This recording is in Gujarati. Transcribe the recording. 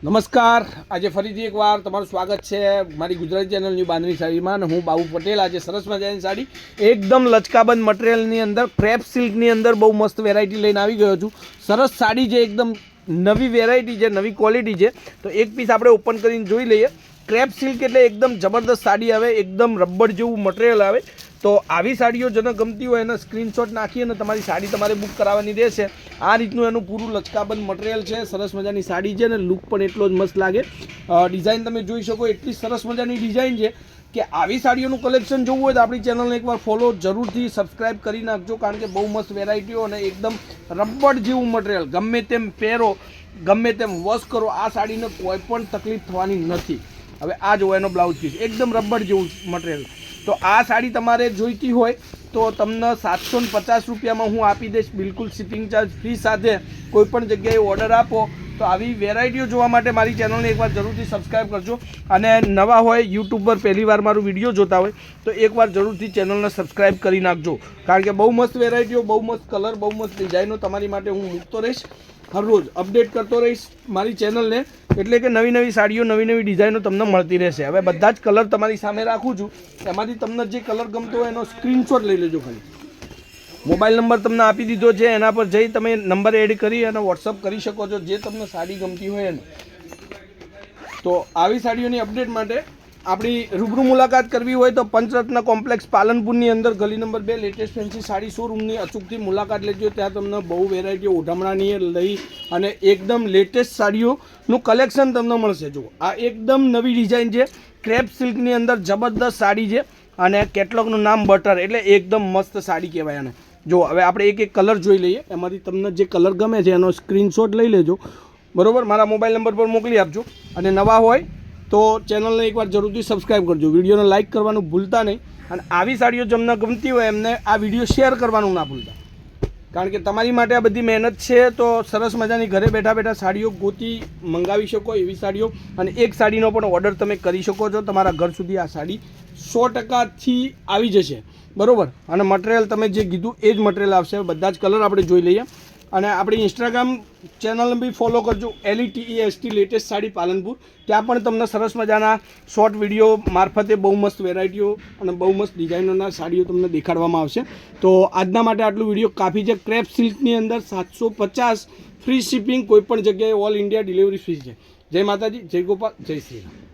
નમસ્કાર, આજે ફરીથી એકવાર તમારું સ્વાગત છે મારી ગુજરાતી ચેનલ ન્યૂ બાંધણી સાડીમાં. હું બાબુ પટેલ. આજે સરસ મજાની સાડી એકદમ લચકાબંધ મટીરિયલની અંદર ક્રેપ સિલ્કની અંદર બહુ મસ્ત વેરાયટી લઈને આવી ગયો છું. સરસ સાડી છે, એકદમ નવી વેરાયટી છે, નવી ક્વોલિટી છે. તો એક પીસ આપણે ઓપન કરીને જોઈ લઈએ. ક્રેપ સિલ્ક એટલે એકદમ જબરદસ્ત સાડી આવે, એકદમ રબર જેવું મટીરિયલ આવે. તો આવી સાડીઓ જેને ગમતી હોય એને સ્ક્રીનશોટ નાખી અને તમારી સાડી તમારે બુક કરાવવાની રહેશે. આ રીતનું એનું પૂરું લચકાબંધ મટીરિયલ છે. સરસ મજાની સાડી છે અને લુક પણ એટલો જ મસ્ત લાગે. ડિઝાઇન તમે જોઈ શકો, એટલી સરસ મજાની ડિઝાઇન છે કે આવી સાડીઓનું કલેક્શન જોવું હોય તો આપણી ચેનલને એકવાર ફોલો જરૂરથી સબસ્ક્રાઈબ કરી નાખજો, કારણ કે બહુ મસ્ત વેરાયટીઓ અને એકદમ રબર જેવું મટીરિયલ. ગમે તેમ પહેરો, ગમે તેમ વોશ કરો, આ સાડીને કોઈ પણ તકલીફ થવાની નથી. હવે આ જો એનો બ્લાઉઝ પીસ એકદમ રબર જેવું મટીરિયલ. તો આ સાડી તમારે જોઈતી હોય તો તમને 750 રૂપિયામાં હું આપી દઈશ, બિલકુલ શિપિંગ ચાર્જ ફ્રી સાથે. કોઈપણ જગ્યાએ ઓર્ડર આપો તો આવી વેરાયટીઓ જોવા માટે મારી ચેનલને એકવાર જરૂરથી સબસ્ક્રાઈબ કરજો. અને નવા હોય યુટ્યુબ પર પહેલી વાર મારું વિડીયો જોતા હોય તો એકવાર જરૂરથી ચેનલને સબસ્ક્રાઈબ કરી નાખજો, કારણ કે બહુ મસ્ત વેરાયટીઓ, બહુ મસ્ત કલર, બહુ મસ્ત ડિઝાઇનો તમારી માટે હું મૂકતો રહીશ. હર રોજ અપડેટ કરતો રહીશ મારી ચેનલને, એટલે કે નવી નવી સાડીઓ, નવી નવી ડિઝાઇનો તમને મળતી રહેશે. હવે બધા જ કલર તમારી સામે રાખું છું, એમાંથી તમને જે કલર ગમતો હોય એનો સ્ક્રીનશોટ લઈ લેજો. ખાલી મોબાઈલ નંબર તમને આપી દીધો છે, એના પર જઈ તમે નંબર એડ કરી અને વોટ્સઅપ કરી શકો છો જે તમને સાડી ગમતી હોય એને. તો આવી સાડીઓની અપડેટ માટે આપણી રૂબરૂ મુલાકાત કરવી હોય તો પંચરત્ન કોમ્પ્લેક્સ પાલનપુરની અંદર ગલી નંબર 2 લેટેસ્ટ ફેન્સી સાડી શોરૂમની અચૂકથી મુલાકાત લેજો. ત્યાં તમને બહુ વેરાયટીઓ ઓઢમણાની લઈ અને એકદમ લેટેસ્ટ સાડીઓનું કલેક્શન તમને મળશે. જુઓ, આ એકદમ નવી ડિઝાઇન છે, ક્રેપ સિલ્કની અંદર જબરદસ્ત સાડી છે અને કેટલોગનું નામ બટર, એટલે એકદમ મસ્ત સાડી કહેવાય આને. જો હવે આપણે એક એક કલર જોઈ લઈએ, એમાંથી તમને જે કલર ગમે છે એનો સ્ક્રીનશોટ લઈ લેજો, બરાબર. મારા મોબાઈલ નંબર પર મોકલી આપજો. અને નવા હોય તો ચેનલને એકવાર જરૂરથી સબસ્ક્રાઈબ કરજો, વિડીયોને લાઇક કરવાનું ભૂલતા નહીં. અને આવી સાડીઓ જેમને ગમતી હોય એમને આ વિડીયો શેર કરવાનું ના ભૂલતા, કારણ કે તમારી માટે આ બધી મહેનત છે. તો સરસ મજાની ઘરે બેઠા બેઠા સાડીઓ ગોતી મંગાવી શકો એવી સાડીઓ, અને એક સાડીનો પણ ઓર્ડર તમે કરી શકો છો. તમારા ઘર સુધી આ સાડી 100%થી આવી જશે, બરાબર. અને મટીરિયલ તમે જે કીધું એ જ મટીરિયલ આવશે. બધા જ કલર આપણે જોઈ લઈએ. અને આપણી ઇન્સ્ટાગ્રામ ચેનલ બી ફોલો કરજો, LETEST લેટેસ્ટ સાડી પાલનપુર. ત્યાં પણ તમને સરસ મજાના શોર્ટ વિડીયો મારફતે બહુ મસ્ત વેરાયટીઓ અને બહુ મસ્ત ડિઝાઇનોના સાડીઓ તમને દેખાડવામાં આવશે. તો આજના માટે આટલું વિડીયો કાફી છે. ક્રેપ સિલ્કની અંદર 750 ફ્રી શિપિંગ, કોઈપણ જગ્યાએ ઓલ ઇન્ડિયા ડિલિવરી ફ્રી છે. જય માતાજી, જય ગોપાલ, જય શ્રી રામ.